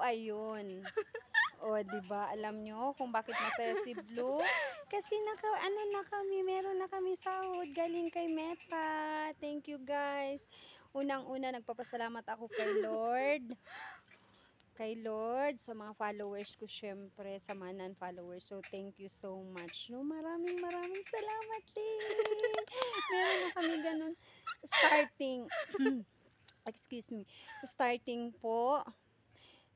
ayun. O, 'di ba, alam nyo kung bakit masaya si Blue? Kasi ano na kami, meron na kami sahod galing kay Meta. Thank you guys. Unang-una, nagpapasalamat ako kay Lord sa mga followers ko syempre, sa mga non-followers. So, thank you so much. No, maraming maraming salamat din. Meron na kami ganun starting. Excuse me. Starting po.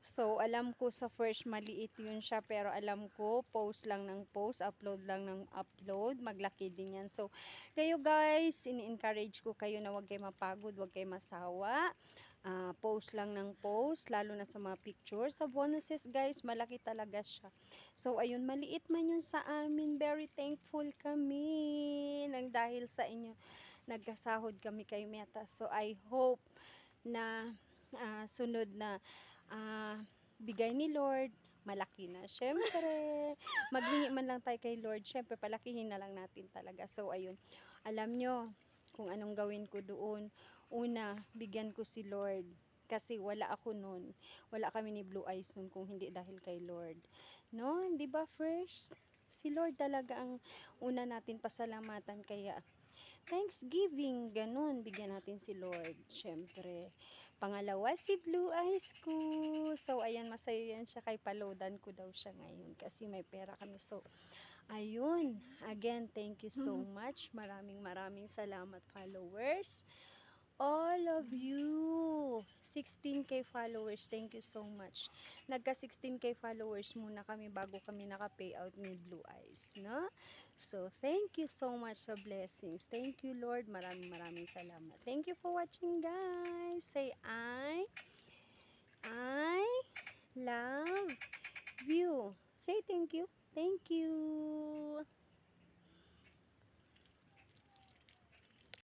So, alam ko sa first maliit yun siya, pero alam ko post lang ng post, upload lang ng upload, maglaki din yan. So, kayo guys, ini-encourage ko kayo na huwag kayo mapagod, huwag kayo masawa. Post lang ng post, lalo na sa mga picture. Sa bonuses guys, malaki talaga siya. So, ayun, maliit man yun sa amin, very thankful kami nang dahil sa inyo, nagkasahod kami kay Meta. So, I hope na sunod na ah, bigay ni Lord, malaki na. Syempre, maghingi man lang tayo kay Lord. Syempre, palakihin na lang natin talaga. So, ayun. Alam nyo, kung anong gawin ko doon. Una, bigyan ko si Lord. Kasi wala ako nun. Wala kami ni Blue Eyes nun kung hindi dahil kay Lord. No? Di ba first? Si Lord talaga ang una natin pasalamatan. Kaya, Thanksgiving, ganun. Bigyan natin si Lord. Syempre. Pangalawa, si Blue Eyes ko. So, ayan, masaya yan siya. Kay paloadan ko daw siya ngayon. Kasi may pera kami. So, ayun. Again, thank you so much. Maraming maraming salamat, followers. All of you. 16K followers. Thank you so much. Nagka 16K followers muna kami bago kami naka-payout ni Blue Eyes, no? So, thank you so much sa blessings. Thank you, Lord. Maraming maraming salamat. Thank you for watching, guys. Say, I love you. Say thank you. Thank you.